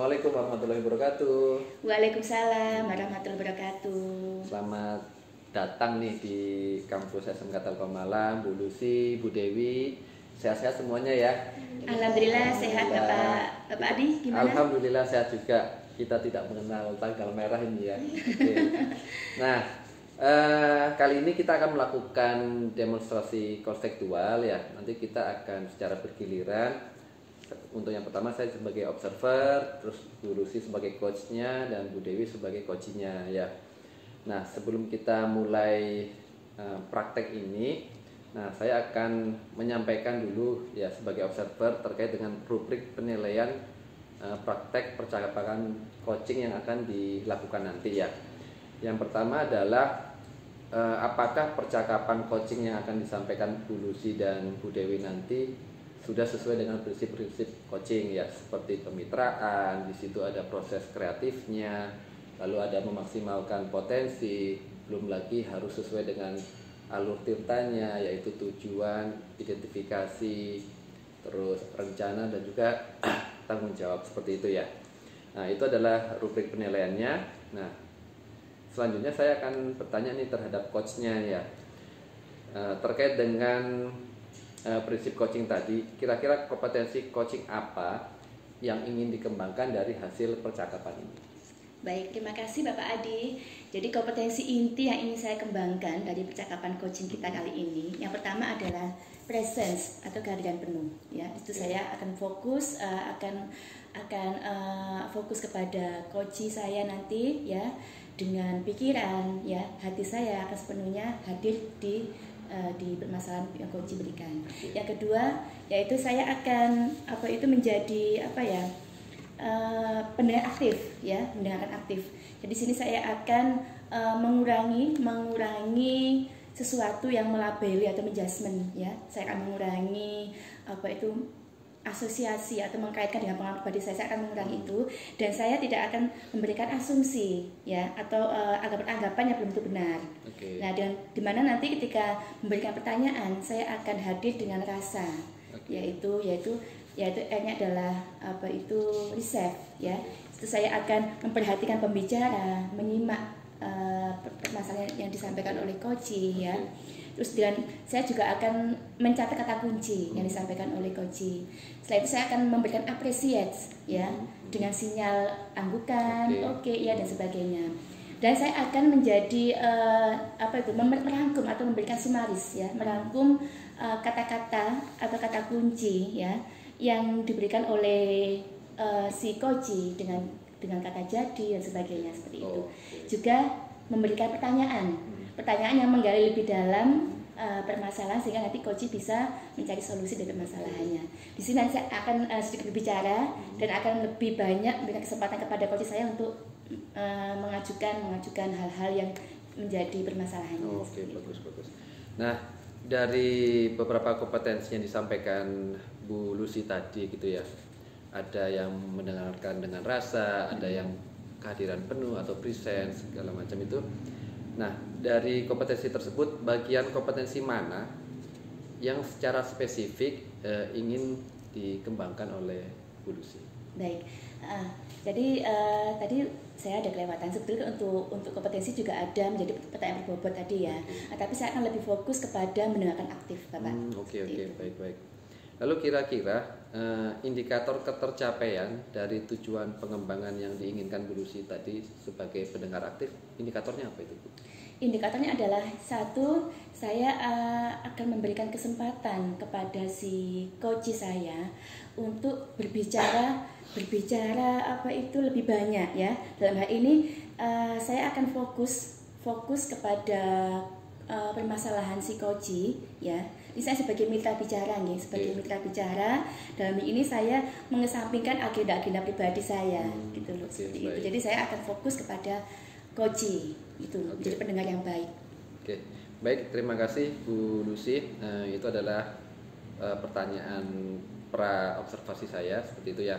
Assalamualaikum warahmatullahi wabarakatuh. Waalaikumsalam warahmatullahi wabarakatuh. Selamat datang nih di kampus SMK Telkom Malang, Bu Lucy, Bu Dewi. Sehat-sehat semuanya ya. Alhamdulillah sehat Bapak Adi, gimana? Alhamdulillah sehat juga. Kita tidak mengenal tanggal merah ini ya. Oke. Nah, kali ini kita akan melakukan demonstrasi konstekstual ya. Nanti kita akan secara bergiliran. Untuk yang pertama saya sebagai observer, terus Bu Lucy sebagai coachnya dan Bu Dewi sebagai coachnya ya. Nah, sebelum kita mulai praktek ini, nah saya akan menyampaikan dulu ya sebagai observer terkait dengan rubrik penilaian praktek percakapan coaching yang akan dilakukan nanti ya. Yang pertama adalah apakah percakapan coaching yang akan disampaikan Bu Lucy dan Bu Dewi nanti sudah sesuai dengan prinsip-prinsip coaching ya, seperti kemitraan, di situ ada proses kreatifnya, lalu ada memaksimalkan potensi, belum lagi harus sesuai dengan alur tirtanya, yaitu tujuan, identifikasi, terus rencana dan juga tanggung jawab seperti itu ya. Nah, itu adalah rubrik penilaiannya. Nah, selanjutnya saya akan bertanya nih terhadap coachnya ya, terkait dengan prinsip coaching tadi, kira-kira kompetensi coaching apa yang ingin dikembangkan dari hasil percakapan ini? Baik, terima kasih Bapak Adi. Jadi kompetensi inti yang ingin saya kembangkan dari percakapan coaching kita kali ini, yang pertama adalah presence atau kehadiran penuh. Ya, itu saya akan fokus fokus kepada coaching saya nanti ya, dengan pikiran ya, hati saya akan sepenuhnya hadir di permasalahan yang coaching berikan. Yang kedua, yaitu saya akan menjadi pendengar aktif ya, mendengarkan aktif. Jadi di sini saya akan mengurangi sesuatu yang melabeli atau menjudgment ya. Saya akan mengurangi asosiasi atau mengkaitkan dengan pengalaman pribadi saya akan mengurangi itu, dan saya tidak akan memberikan asumsi ya atau anggapan-anggapan yang belum tentu benar. Okay. Nah, dimana nanti ketika memberikan pertanyaan saya akan hadir dengan rasa, yaitu R-nya adalah receive ya. Itu saya akan memperhatikan pembicara, menyimak permasalahan yang disampaikan oleh coaching ya. Terus saya juga akan mencatat kata kunci yang disampaikan oleh coaching. Setelah itu saya akan memberikan appreciate ya, dengan sinyal anggukan, oke ya, dan sebagainya. Dan saya akan menjadi merangkum atau memberikan sumaris ya, merangkum kata-kata atau kata kunci ya yang diberikan oleh si coaching dengan kata jadi dan sebagainya seperti itu. Juga memberikan pertanyaan yang menggali lebih dalam permasalahan sehingga nanti coaching bisa mencari solusi dari permasalahannya. Di sini nanti saya akan sedikit berbicara dan akan lebih banyak memberikan kesempatan kepada coaching saya untuk mengajukan hal-hal yang menjadi permasalahannya. Oke, bagus. Nah, dari beberapa kompetensi yang disampaikan Bu Lucy tadi gitu ya, ada yang mendengarkan dengan rasa, ada yang kehadiran penuh atau presence segala macam itu. Nah, dari kompetensi tersebut, bagian kompetensi mana yang secara spesifik ingin dikembangkan oleh Bu Lucy? Baik, jadi tadi saya ada kelewatan. Sebetulnya untuk kompetensi juga ada menjadi pertanyaan berbobot tadi ya. Tapi saya akan lebih fokus kepada mendengarkan aktif, Bapak. Oke, baik. Lalu kira-kira indikator ketercapaian dari tujuan pengembangan yang diinginkan Bu Lucy tadi sebagai pendengar aktif, indikatornya apa itu, Bu? Indikatornya adalah satu, saya akan memberikan kesempatan kepada si coach saya untuk berbicara lebih banyak ya. Dalam hal ini saya akan fokus kepada permasalahan si coach ya. Ini saya sebagai mitra bicara nih, mitra bicara. Dalam ini saya mengesampingkan agenda-agenda pribadi saya gitu loh. Seperti itu. Jadi saya akan fokus kepada coach itu, menjadi pendengar yang baik. Oke. Baik, terima kasih Bu Lucy. Itu adalah pertanyaan pra observasi saya seperti itu ya.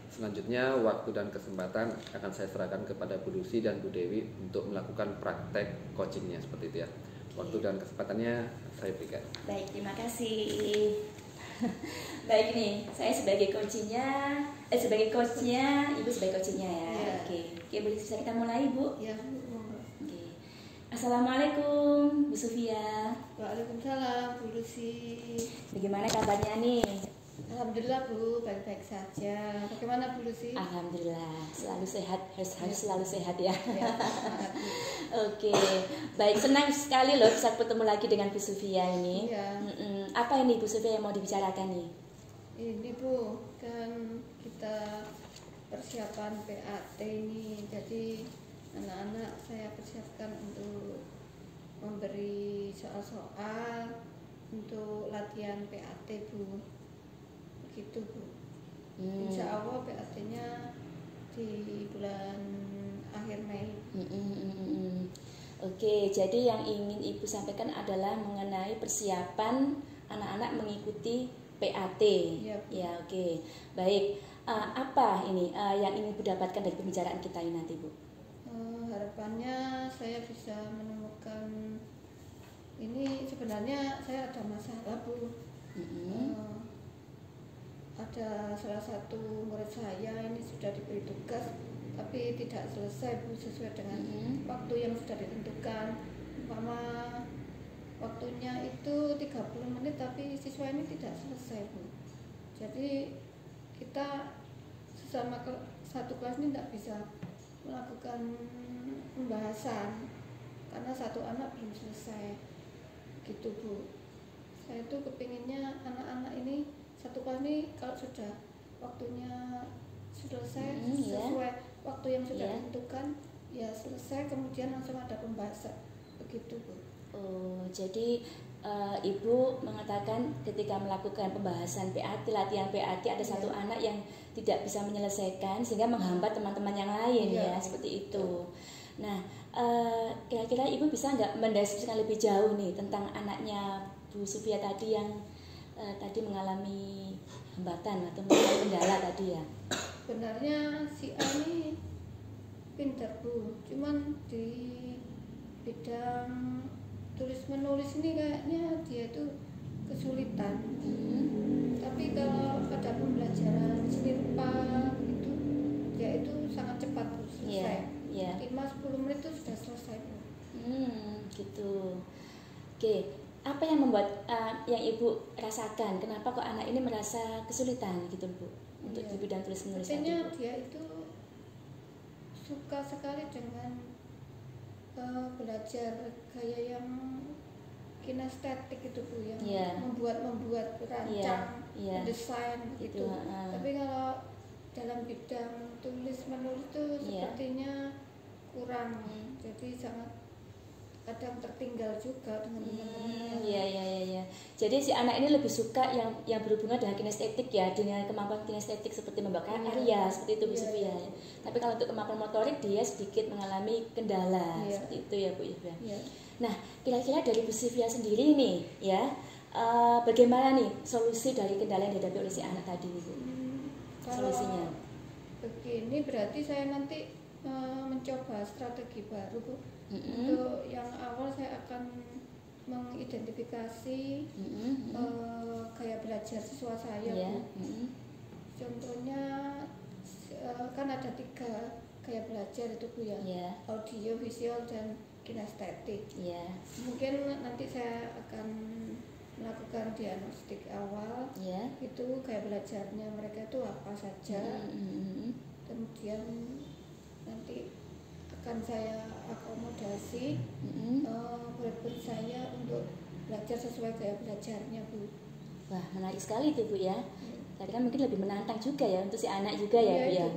Selanjutnya waktu dan kesempatan akan saya serahkan kepada Bu Lucy dan Bu Dewi untuk melakukan praktek coachingnya seperti itu ya. Waktu dan kesempatannya saya berikan. Baik, terima kasih. Baik nih, saya sebagai coachnya, sebagai coachnya, Ibu sebagai coachnya ya. Ya. Oke, bisa kita mulai Bu. Ya, monggo. Oke. Assalamualaikum Bu Sufia. Waalaikumsalam Bu Lucy. Bagaimana kabarnya nih? Alhamdulillah Bu, baik-baik saja. Bagaimana Bu Lucy? Alhamdulillah, selalu sehat, harus selalu sehat ya. Ya, semangat, Bu. Oke, baik, senang sekali loh bisa bertemu lagi dengan Bu Sufia ini. Iya. Apa ini Bu Sufia yang mau dibicarakan nih? Ini Bu, kan kita persiapan PAT ini, jadi anak-anak saya persiapkan untuk memberi soal-soal untuk latihan PAT Bu. Begitu Bu. Insya Allah PAT-nya di bulan akhir Mei. Oke, jadi yang ingin Ibu sampaikan adalah mengenai persiapan anak-anak mengikuti PAT. Iya, Bu. Ya, oke. Baik. Apa ini yang ingin Ibu dapatkan dari pembicaraan kita ini nanti, Bu? Harapannya saya bisa menemukan, ini sebenarnya saya ada masalah Bu. Ada salah satu murid saya ini sudah diberi tugas tapi tidak selesai Bu, sesuai dengan waktu yang sudah ditentukan. Umpama waktunya itu 30 menit tapi siswa ini tidak selesai Bu. Jadi kita sesama satu kelas ini tidak bisa melakukan pembahasan karena satu anak belum selesai gitu Bu. Saya tuh kepinginnya anak-anak ini satu kelas ini kalau sudah waktunya selesai sesuai waktu yang sudah ditentukan ya selesai, kemudian langsung ada pembahasan begitu Bu. Oh, jadi Ibu mengatakan ketika melakukan pembahasan PAT, latihan PAT ada satu anak yang tidak bisa menyelesaikan sehingga menghambat teman-teman yang lain ya, seperti itu. Nah, kira-kira Ibu bisa nggak mendeskripsikan lebih jauh nih tentang anaknya Bu Sufia tadi yang tadi mengalami hambatan atau mengalami kendala tadi ya? Sebenarnya si A ini pintar Bu, cuman di bidang tulis menulis ini kayaknya dia itu kesulitan. Tapi kalau pada pembelajaran seni rupa itu dia itu sangat cepat Bu, selesai. 5-10 menit itu sudah selesai Bu. Gitu. Oke, apa yang membuat yang Ibu rasakan? Kenapa kok anak ini merasa kesulitan gitu Bu untuk di bidang tulis menulis tadi? Sepertinya dia itu suka sekali dengan belajar gaya yang kinestetik itu Bu, yang membuat berancang, desain gitu. Tapi kalau dalam bidang tulis menulis itu sepertinya kurang, jadi sangat kadang tertinggal juga dengan teman-temannya. Iya. Jadi si anak ini lebih suka yang berhubungan dengan kinestetik ya, dengan kemampuan kinestetik seperti membuat karya seperti itu Bu Sufia. Tapi kalau untuk kemampuan motorik dia sedikit mengalami kendala seperti itu ya Bu ya. Nah, kira-kira dari Bu Sufia sendiri nih ya, bagaimana nih solusi dari kendala yang dihadapi oleh si anak tadi nih Bu? Solusinya? Begini berarti saya nanti mencoba strategi baru Bu. Untuk yang awal saya akan mengidentifikasi gaya belajar siswa saya Bu. Contohnya kan ada 3 gaya belajar itu Bu ya, audio, visual, dan kinestetik. Mungkin nanti saya akan melakukan diagnostik awal, itu gaya belajarnya mereka itu apa saja. Kemudian nanti akan saya akomodasi murid-murid saya untuk belajar sesuai gaya belajarnya Bu. Wah, menarik sekali itu Bu ya. Tadi kan mungkin lebih menantang juga ya untuk si anak juga ya Bu ya.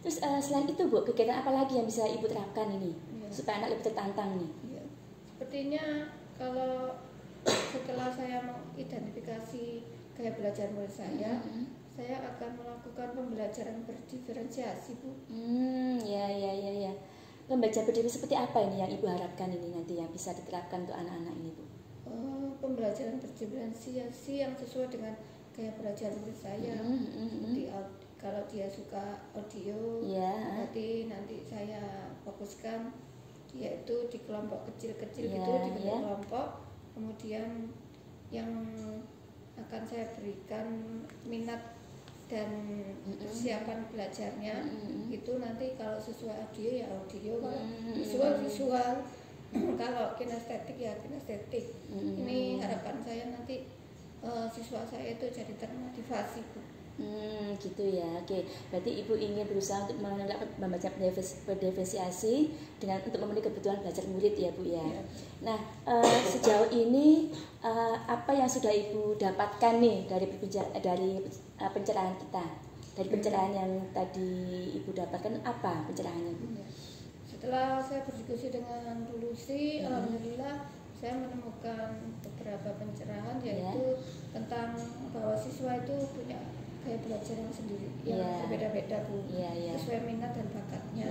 Terus selain itu Bu, kegiatan apa lagi yang bisa Ibu terapkan ini supaya anak lebih tertantang nih? Sepertinya kalau setelah saya mengidentifikasi gaya belajar murid saya akan melakukan pembelajaran berdiferensiasi Bu. Ya. Pembelajaran berdiferensiasi seperti apa ini yang Ibu harapkan ini nanti yang bisa diterapkan untuk anak-anak ini Bu? Pembelajaran berdiferensiasi yang sesuai dengan gaya belajar murid saya. Seperti kalau dia suka audio, berarti nanti saya fokuskan dia itu di kelompok kecil-kecil gitu, di kelompok. Kemudian yang akan saya berikan minat dan persiapan belajarnya. Itu nanti kalau sesuai audio ya audio, kalau visual visual, kalau kinestetik ya kinestetik. Ini harapan saya nanti siswa saya itu jadi termotivasi, Bu. Gitu ya. Oke, berarti Ibu ingin berusaha untuk membaca berdifferensiasi untuk memenuhi kebutuhan belajar murid ya, Bu ya. Nah, sejauh ini apa yang sudah Ibu dapatkan nih dari pencerahan kita? Dari pencerahan yang tadi Ibu dapatkan, apa pencerahannya, Bu? Setelah saya berdiskusi dengan Bu Lucy, alhamdulillah saya menemukan beberapa pencerahan, yaitu tentang bahwa siswa itu punya gaya belajar yang sendiri, yang berbeda-beda, Bu, sesuai minat dan bakatnya.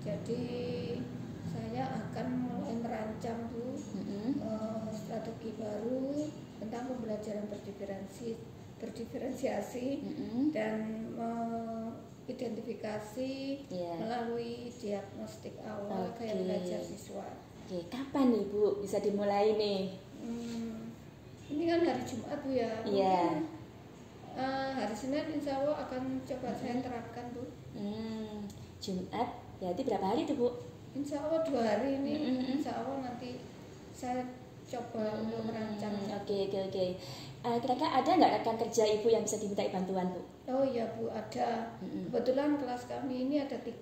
Jadi saya akan mulai merancang, Bu, strategi baru tentang pembelajaran berdifferensiasi dan identifikasi melalui diagnostik awal gaya belajar siswa. Oke, kapan nih Bu bisa dimulai nih? Ini kan hari Jumat, Bu ya. Mungkin hari Senin insya Allah akan coba saya terapkan, Bu. Jumat, berarti berapa hari tuh, Bu? Insya Allah 2 hari ini. Insya Allah nanti saya coba untuk merancang. Oke. Kira-kira ada nggak rekan kerja Ibu yang bisa dimintai bantuan, Bu? Oh iya, Bu, ada. Kebetulan kelas kami ini ada 3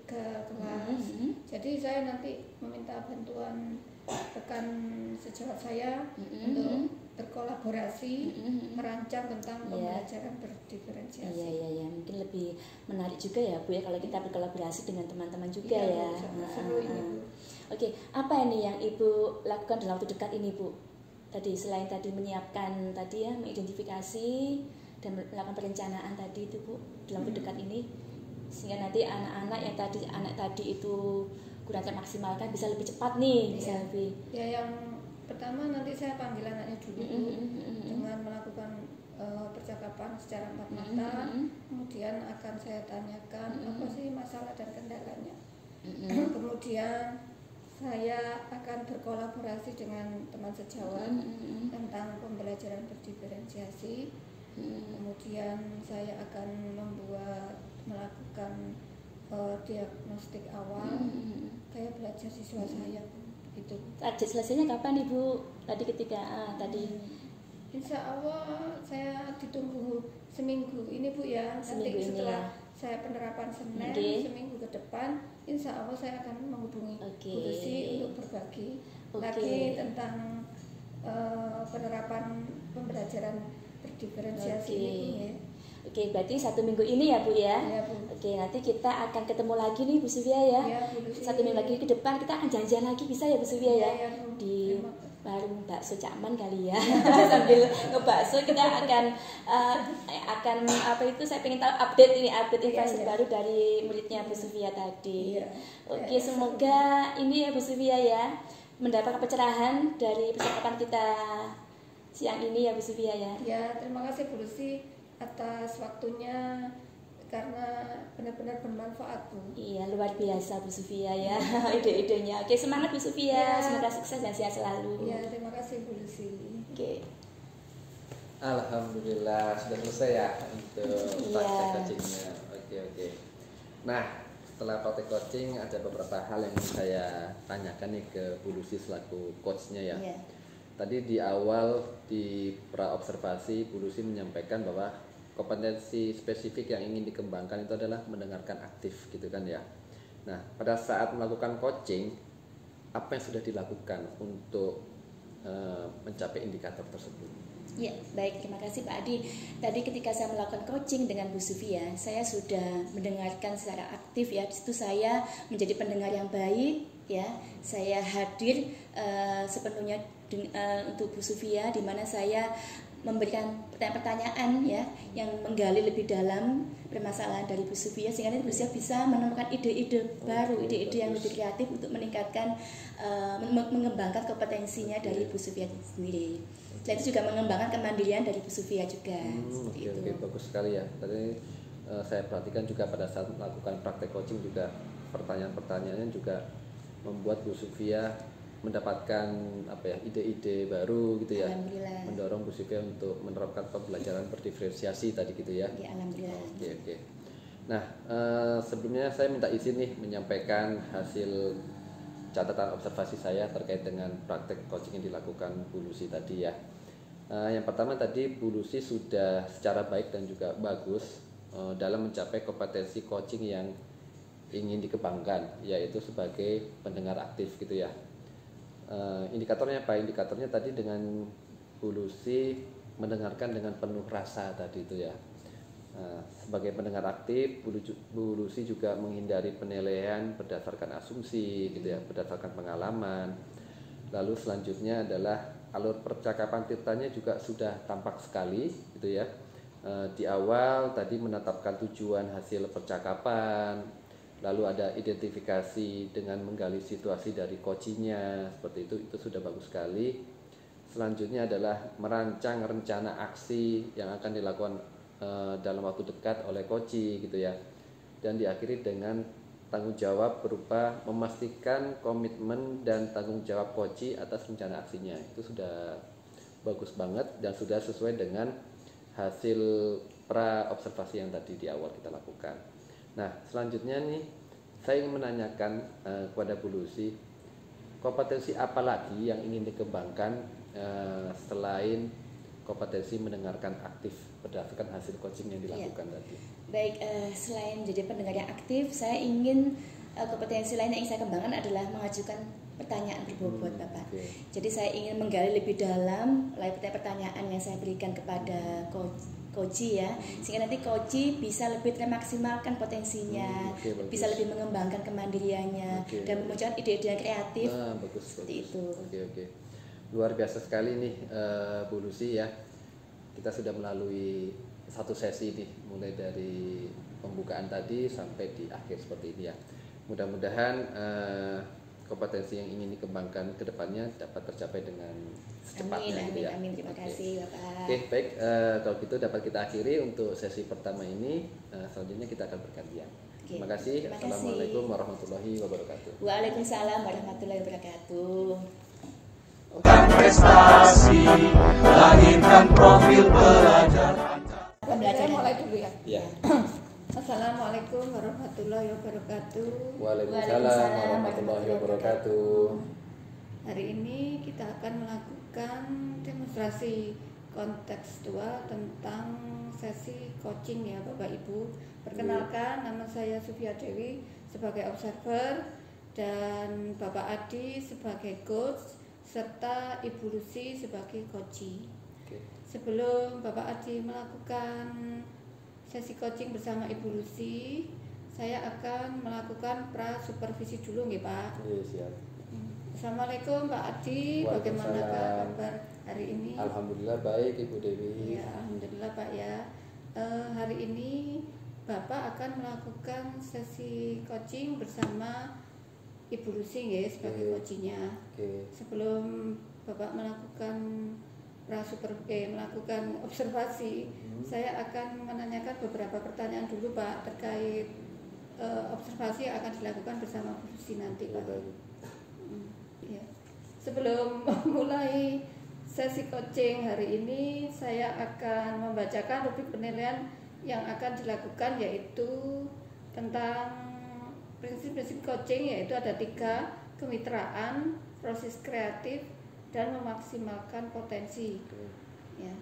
kelas. Jadi saya nanti meminta bantuan rekan sejawat saya untuk berkolaborasi merancang tentang pembelajaran berdifferensiasi. Iya. Mungkin lebih menarik juga ya, Bu ya, kalau kita berkolaborasi dengan teman-teman juga ya. Seru ini, Bu. Oke, apa ini yang Ibu lakukan dalam waktu dekat ini, Bu? Tadi selain tadi menyiapkan tadi ya, mengidentifikasi dan melakukan perencanaan tadi itu, Bu, dalam waktu dekat ini, sehingga nanti anak tadi itu kurang termaksimalkan bisa lebih cepat nih, bisa lebih. Ya, yang pertama nanti saya panggil anaknya dulu, Bu, dengan melakukan percakapan secara empat mata. Kemudian akan saya tanyakan apa sih masalah dan kendalanya. Kemudian saya akan berkolaborasi dengan teman sejawat tentang pembelajaran berdifferensiasi. Kemudian saya akan melakukan diagnostik awal gaya belajar siswa saya, gitu. Target selesainya kapan, Ibu? Tadi ketika Insya Allah saya ditunggu seminggu ini, Bu ya. Nanti setelah saya penerapan Senin, seminggu ke depan insya Allah saya akan menghubungi Bu Lucy untuk berbagi lagi tentang penerapan pembelajaran berdifferensiasi ini, Bu ya. Oke, berarti 1 minggu ini ya, Bu ya? Ya, Bu. Oke, nanti kita akan ketemu lagi nih, Bu Sylvia ya. Bu Lucy. 1 minggu lagi ke depan kita akan janjian lagi, bisa ya, Bu Sylvia ya? Bu. Di warung bakso Cakman kali ya. Sambil ngebakso kita akan apa itu, saya pengen tahu update informasi baru dari muridnya Bu Sylvia tadi. Oke, semoga ini ya Bu Sylvia ya mendapat pencerahan dari percakapan kita siang ini ya Bu Sylvia ya. Ya, terima kasih Bu Lucy atas waktunya, karena benar-benar bermanfaat, Bu. Iya, luar biasa Bu Sylvia ya ide-idenya. Oke, semangat Bu Sylvia, semoga sukses dan sehat selalu. Ya, terima kasih Bu Lucy. Oke. Alhamdulillah sudah selesai ya untuk praktek coachingnya. Oke. Nah, setelah praktek coaching ada beberapa hal yang saya tanyakan nih ke Bu Lucy selaku coachnya ya. Tadi di awal di praobservasi Bu Lucy menyampaikan bahwa kompetensi spesifik yang ingin dikembangkan itu adalah mendengarkan aktif gitu kan ya. Nah, pada saat melakukan coaching, apa yang sudah dilakukan untuk mencapai indikator tersebut? Ya, baik, terima kasih Pak Adi. Tadi ketika saya melakukan coaching dengan Bu Sylvia, saya sudah mendengarkan secara aktif ya. Di situ saya menjadi pendengar yang baik ya. Saya hadir sepenuhnya untuk Bu Sylvia, di mana saya memberikan pertanyaan-pertanyaan ya yang menggali lebih dalam permasalahan dari Bu Sylvia, sehingga Bu Sylvia bisa menemukan ide-ide baru, ide-ide yang lebih kreatif untuk meningkatkan mengembangkan kompetensinya dari Bu Sylvia sendiri. Selain itu juga mengembangkan kemandirian dari Bu Sylvia juga. Oke, bagus sekali ya. Tadi saya perhatikan juga pada saat melakukan praktek coaching juga pertanyaan-pertanyaannya juga membuat Bu Sylvia mendapatkan apa ya, ide-ide baru gitu ya. Alhamdulillah. Mendorong Bu Sylvia untuk menerapkan pembelajaran berdiferensiasi tadi gitu ya. Ya, alhamdulillah. Oke. Nah, sebelumnya saya minta izin nih menyampaikan hasil catatan observasi saya terkait dengan praktek coaching yang dilakukan Bu Lucy tadi ya. Yang pertama tadi Bu Lucy sudah secara baik dan juga bagus dalam mencapai kompetensi coaching yang ingin dikembangkan, yaitu sebagai pendengar aktif gitu ya. Indikatornya apa? Indikatornya tadi dengan Bu Lucy mendengarkan dengan penuh rasa tadi itu ya. Sebagai pendengar aktif, Bu Lucy juga menghindari penilaian berdasarkan asumsi gitu ya, berdasarkan pengalaman. Lalu selanjutnya adalah alur percakapan Tirtanya juga sudah tampak sekali gitu ya. Di awal tadi menetapkan tujuan hasil percakapan, lalu ada identifikasi dengan menggali situasi dari coachingnya, seperti itu sudah bagus sekali. Selanjutnya adalah merancang rencana aksi yang akan dilakukan dalam waktu dekat oleh coaching gitu ya, dan diakhiri dengan tanggung jawab berupa memastikan komitmen dan tanggung jawab coaching atas rencana aksinya. Itu sudah bagus banget dan sudah sesuai dengan hasil pra observasi yang tadi di awal kita lakukan. Nah, selanjutnya nih saya ingin menanyakan kepada Bu Lucy, kompetensi apa lagi yang ingin dikembangkan selain kompetensi mendengarkan aktif berdasarkan hasil coaching yang dilakukan tadi? Baik, selain jadi pendengar yang aktif, saya ingin kompetensi lain yang ingin saya kembangkan adalah mengajukan pertanyaan berbobot, Bapak. Jadi saya ingin menggali lebih dalam pertanyaan yang saya berikan kepada coach ya, sehingga nanti coach bisa lebih memaksimalkan potensinya, bisa lebih mengembangkan kemandiriannya, dan memunculkan ide-ide yang kreatif. Bagus, seperti itu. Oke. Luar biasa sekali nih Bu Lucy ya. Kita sudah melalui satu sesi nih, mulai dari pembukaan tadi sampai di akhir seperti ini ya. Mudah-mudahan kompetensi yang ingin dikembangkan ke depannya dapat tercapai dengan secepatnya. Amin. Terima kasih Bapak. Oke, baik. Kalau gitu dapat kita akhiri untuk sesi pertama ini. Selanjutnya kita akan bergantian. Terima kasih. Assalamualaikum warahmatullahi wabarakatuh. Waalaikumsalam warahmatullahi wabarakatuh. Prestasi, lahirkan profil pelajar. Saya mulai dulu ya. Ya. Assalamualaikum warahmatullahi wabarakatuh. Waalaikumsalam warahmatullahi wabarakatuh. Hari ini kita akan melakukan demonstrasi kontekstual tentang sesi coaching ya Bapak Ibu. Perkenalkan, nama saya Sufia Dewi sebagai observer dan Bapak Adi sebagai coach serta Ibu Lucy sebagai coachee. Sebelum Bapak Adi melakukan sesi coaching bersama Ibu Lucy, saya akan melakukan pra supervisi dulu nggih Pak. Iya, siap. Assalamualaikum Pak Adi, bagaimana kabar hari ini? Alhamdulillah baik Ibu Dewi. Ya, alhamdulillah Pak ya. Hari ini Bapak akan melakukan sesi coaching bersama Ibu Lucy ya sebagai coachingnya. Sebelum Bapak melakukan melakukan observasi, saya akan menanyakan beberapa pertanyaan dulu Pak terkait observasi yang akan dilakukan bersama Bu Lucy nanti Pak. Ya. Sebelum mulai sesi coaching hari ini, saya akan membacakan rubrik penilaian yang akan dilakukan, yaitu tentang prinsip-prinsip coaching, yaitu ada 3: kemitraan, proses kreatif, dan memaksimalkan potensi. Ya.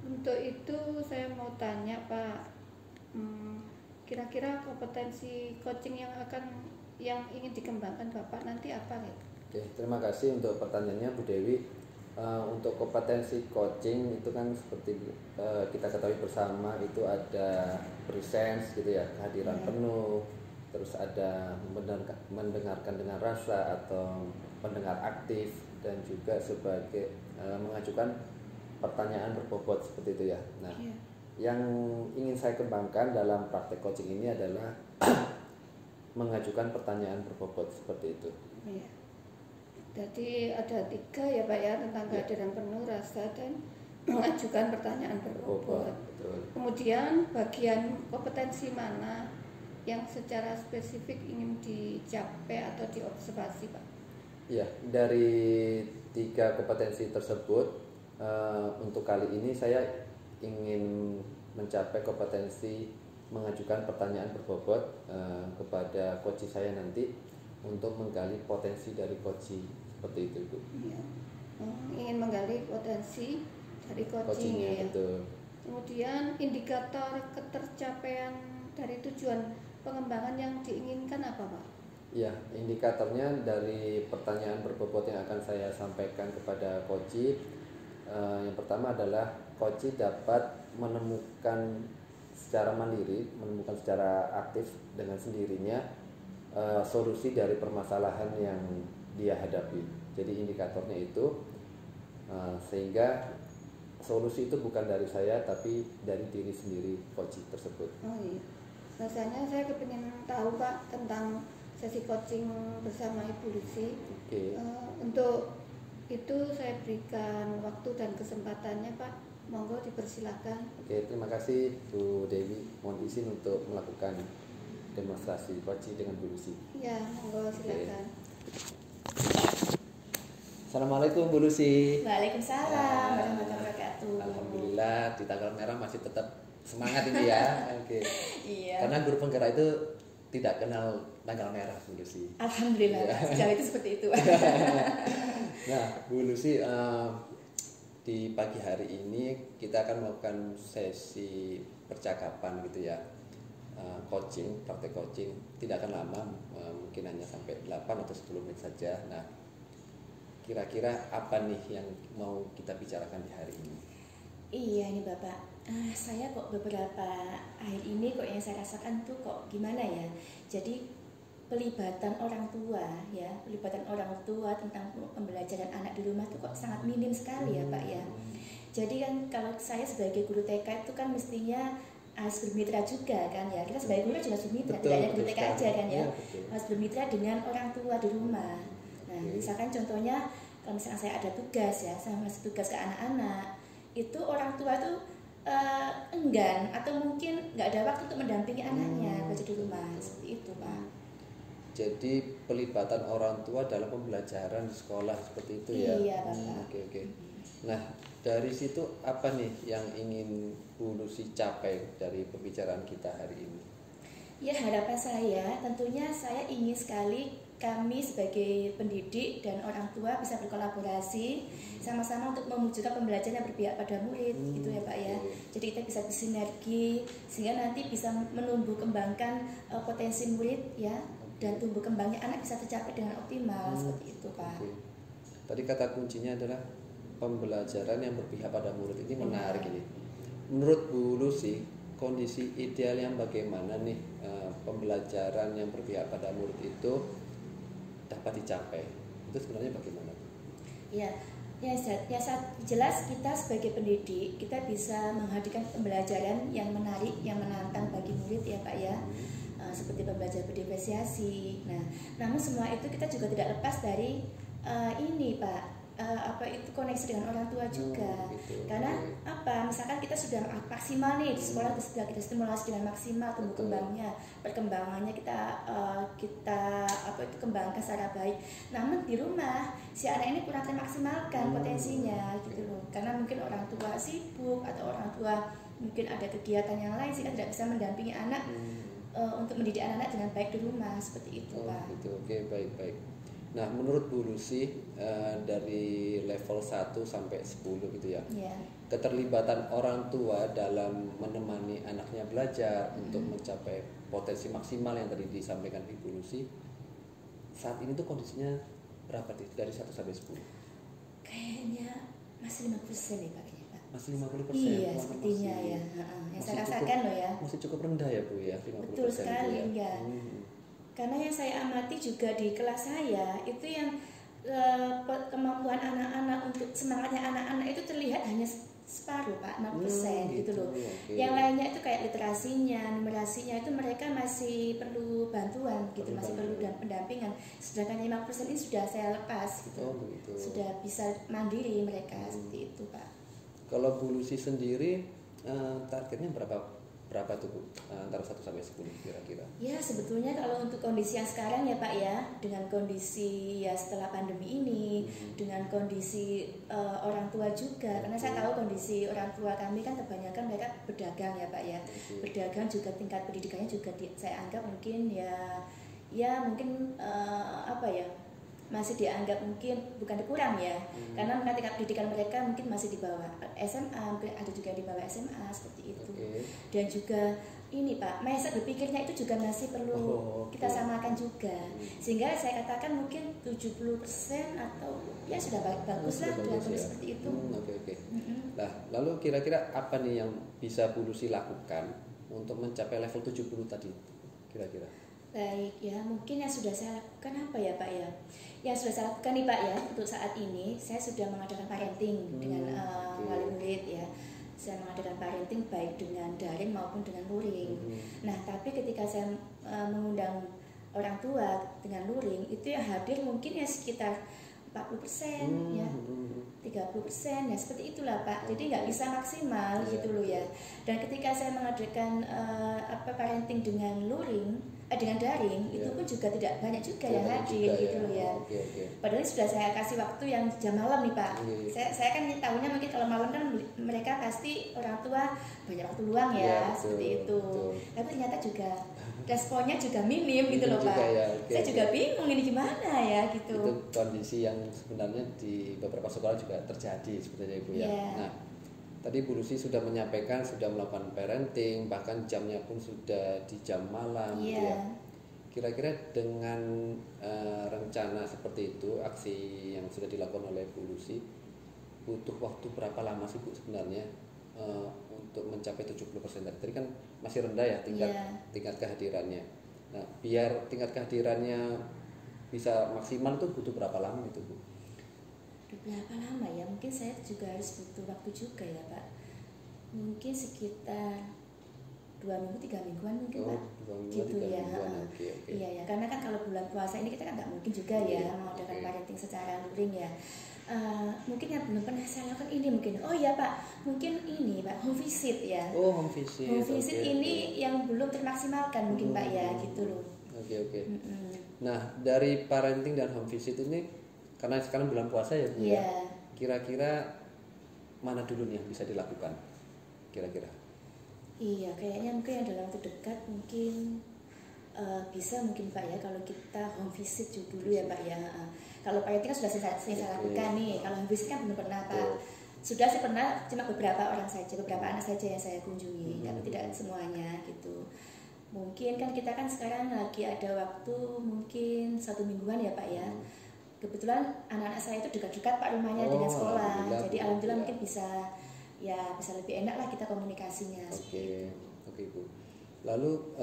Untuk itu saya mau tanya Pak, kira-kira kompetensi coaching yang ingin dikembangkan Bapak nanti apa ya? Oke, terima kasih untuk pertanyaannya Bu Dewi. Untuk kompetensi coaching itu kan seperti kita ketahui bersama, itu ada presence gitu ya, kehadiran penuh, terus ada mendengarkan dengan rasa atau pendengar aktif, dan juga sebagai mengajukan pertanyaan berbobot seperti itu ya. Nah, yang ingin saya kembangkan dalam praktek coaching ini adalah mengajukan pertanyaan berbobot seperti itu. Iya. Jadi ada 3 ya Pak ya, tentang kehadiran penuh, rasa, dan mengajukan pertanyaan berbobot. Kemudian bagian kompetensi mana yang secara spesifik ingin dicapai atau diobservasi Pak? Ya, dari 3 kompetensi tersebut, untuk kali ini saya ingin mencapai kompetensi mengajukan pertanyaan berbobot kepada coach saya nanti untuk menggali potensi dari coach, seperti itu, Bu. Ya. Ingin menggali potensi dari coaching Coachingnya, ya. betul. Kemudian indikator ketercapaian dari tujuan pengembangan yang diinginkan apa, Pak? Ya, indikatornya dari pertanyaan berbobot yang akan saya sampaikan kepada coach. Yang pertama adalah coach dapat menemukan secara mandiri, menemukan secara aktif dengan sendirinya solusi dari permasalahan yang dia hadapi. Jadi indikatornya itu sehingga solusi itu bukan dari saya tapi dari diri sendiri coach tersebut. Oh iya. Rasanya saya kepingin tahu, Pak, tentang sesi coaching bersama Ibu Lucy. Oke. Untuk itu saya berikan waktu dan kesempatannya, Pak. Monggo dipersilakan. Oke, terima kasih Bu Dewi. Mohon izin untuk melakukan demonstrasi coaching dengan Bu Lucy. Ya, monggo silakan. Assalamualaikum Bu Lucy. Waalaikumsalam warahmatullahi wabarakatuh. Alhamdulillah di tanggal merah masih tetap semangat ini ya. Oke. Iya. Karena guru penggerak itu tidak kenal tanggal merah Bu Lucy. Alhamdulillah, Iya. sejauh itu seperti itu. Nah, Bu Lucy, di pagi hari ini kita akan melakukan sesi percakapan gitu ya, coaching, praktek coaching. Tidak akan lama, mungkin hanya sampai 8 atau 10 menit saja. Nah, kira-kira apa nih yang mau kita bicarakan di hari ini? Iya ini Bapak, saya kok beberapa akhir ini kok yang saya rasakan tuh kok gimana ya. Jadi pelibatan orang tua ya, pelibatan orang tua tentang pembelajaran anak di rumah tuh kok sangat minim sekali ya Pak ya. Jadi kan kalau saya sebagai guru TK itu kan mestinya harus bermitra juga kan ya. Kita sebagai guru juga harus bermitra, Betul, tidak hanya guru betul TK aja sekali. kan ya. Iya, betul. Harus bermitra dengan orang tua di rumah. Nah, Oke. misalkan contohnya kalau misalkan saya ada tugas ya, saya ngasih tugas ke anak-anak, itu orang tua tuh enggan atau mungkin nggak ada waktu untuk mendampingi anaknya belajar di rumah, seperti itu Pak. Jadi pelibatan orang tua dalam pembelajaran di sekolah seperti itu ya. Iya, Bapak. Oke. Nah, dari situ apa nih yang ingin Bu Lucy capai dari pembicaraan kita hari ini? Ya harapan saya tentunya saya ingin sekali kami sebagai pendidik dan orang tua bisa berkolaborasi sama-sama untuk mewujudkan pembelajaran yang berpihak pada murid gitu ya Pak ya. Oke. Jadi kita bisa bersinergi sehingga nanti bisa menumbuh kembangkan potensi murid ya, dan tumbuh kembangnya anak bisa tercapai dengan optimal seperti itu Pak. Oke. Tadi kata kuncinya adalah pembelajaran yang berpihak pada murid. Ini menarik ini. Menurut Bu Lucy, kondisi ideal yang bagaimana nih pembelajaran yang berpihak pada murid itu dapat dicapai? Itu sebenarnya bagaimana? Ya, jelas kita sebagai pendidik kita bisa menghadirkan pembelajaran yang menarik, yang menantang bagi murid ya Pak ya. Seperti pembelajaran berdiferensiasi. Nah, namun semua itu kita juga tidak lepas dari ini Pak, koneksi dengan orang tua juga. Gitu. Karena apa? Misalkan kita sudah maksimal nih di sekolah, sudah kita stimulasi dengan maksimal tumbuh kembangnya, perkembangannya kita kembangkan secara baik. Namun di rumah si anak ini kurang termaksimalkan potensinya gitu loh. Karena mungkin orang tua sibuk atau orang tua mungkin ada kegiatan yang lain sehingga tidak bisa mendampingi anak untuk mendidik anak-anak dengan baik di rumah seperti itu Pak. Gitu. Oke, baik. Nah, menurut Bu Lucy dari level 1 sampai 10 gitu ya. Ya. Keterlibatan orang tua dalam menemani anaknya belajar untuk mencapai potensi maksimal yang tadi disampaikan Ibu Lucy, saat ini tuh kondisinya berapa sih dari 1 sampai 10? Kayaknya masih 50% nih Pak. Masih 50%. Iya, Wah, sepertinya masih- ya. Yang saya masih rasakan loh ya. Masih cukup rendah ya Bu ya, 50%. Betul sekali, itu ya. Karena yang saya amati juga di kelas saya itu yang kemampuan anak-anak untuk semangatnya anak-anak itu terlihat hanya separuh Pak, 60% gitu loh. Oke. Yang lainnya itu kayak literasinya, numerasinya itu mereka masih perlu bantuan gitu, masih perlu dan pendampingan. Sedangkan 5% ini sudah saya lepas gitu. Oh, begitu. Sudah bisa mandiri mereka seperti itu Pak. Kalau Bu Lucy sendiri targetnya berapa berapa tuh Bu? Antara 1 sampai 10 kira-kira. Ya sebetulnya kalau untuk kondisi yang sekarang ya Pak ya, dengan kondisi ya setelah pandemi ini, dengan kondisi orang tua juga, karena saya tahu kondisi orang tua kami kan kebanyakan mereka berdagang ya Pak ya, berdagang juga tingkat pendidikannya juga saya anggap mungkin ya mungkin apa ya, masih dianggap mungkin bukan kurang ya, karena tingkat pendidikan mereka mungkin masih di bawah SMA, mungkin ada juga di bawah SMA seperti itu. Dan juga ini Pak, mindset berpikirnya itu juga masih perlu kita samakan juga, sehingga saya katakan mungkin 70% atau ya sudah bagus lah dengan kondisi seperti itu. Nah, lalu kira-kira apa nih yang bisa Bu Lucy lakukan untuk mencapai level 70 tadi kira-kira? Baik ya, mungkin yang sudah saya lakukan apa ya Pak ya? Yang sudah saya lakukan nih Pak ya, untuk saat ini saya sudah mengadakan parenting dengan wali murid ya. Saya mengadakan parenting baik dengan daring maupun dengan luring. Nah, tapi ketika saya mengundang orang tua dengan luring, itu yang hadir mungkin ya sekitar 40% ya, 30% ya, seperti itulah Pak. Jadi nggak bisa maksimal gitu loh ya. Dan ketika saya mengadakan parenting dengan luring, dengan daring, itu pun juga tidak banyak juga yang hadir gitu loh ya. Padahal sudah saya kasih waktu yang jam malam nih Pak. Saya kan tahunya mungkin kalau malam kan mereka pasti orang tua banyak waktu luang ya, seperti itu. Tapi ternyata juga responnya juga minim gitu loh Pak. Saya juga bingung ini gimana ya gitu. Itu kondisi yang sebenarnya di beberapa sekolah juga terjadi sebenarnya Ibu ya. Nah, tadi Bu Lucy sudah menyampaikan sudah melakukan parenting, bahkan jamnya pun sudah di jam malam gitu ya. Kira-kira dengan rencana seperti itu, aksi yang sudah dilakukan oleh Bu Lucy, butuh waktu berapa lama sih Bu sebenarnya untuk mencapai 70% tadi kan masih rendah ya tingkat kehadirannya. Nah, biar tingkat kehadirannya bisa maksimal itu butuh berapa lama itu Bu? Berapa lama ya? Mungkin saya juga harus butuh waktu juga ya Pak. Mungkin sekitar 2 minggu 3 mingguan mungkin Pak. 2 minggu, gitu 3 ya. mingguan. Iya ya, karena kan kalau bulan puasa ini kita kan nggak mungkin juga ya mengadakan parenting secara luring ya. Mungkin yang belum pernah saya lakukan ini mungkin. Oh ya Pak, mungkin ini Pak, home visit ya. Home visit. Home visit ini yang belum termaksimalkan mungkin Pak ya, gitu loh. Nah, dari parenting dan home visit ini karena sekarang bulan puasa ya Bu ya. Kira-kira mana dulu nih yang bisa dilakukan? Kira-kira? Iya, kayaknya mungkin yang dalam waktu dekat mungkin bisa mungkin Pak ya, kalau kita home visit dulu ya Pak ya. Kalau parenting kan sudah saya lakukan nih. Kalau home visit kan belum pernah Pak. Sudah saya pernah cuma beberapa orang saja, beberapa anak saja yang saya kunjungi, tapi tidak semuanya gitu. Mungkin kan kita kan sekarang lagi ada waktu mungkin 1 mingguan ya Pak ya. Kebetulan anak-anak saya itu dekat-dekat Pak rumahnya dengan sekolah, jadi alhamdulillah mungkin bisa lebih enak lah kita komunikasinya. Oke Bu. Lalu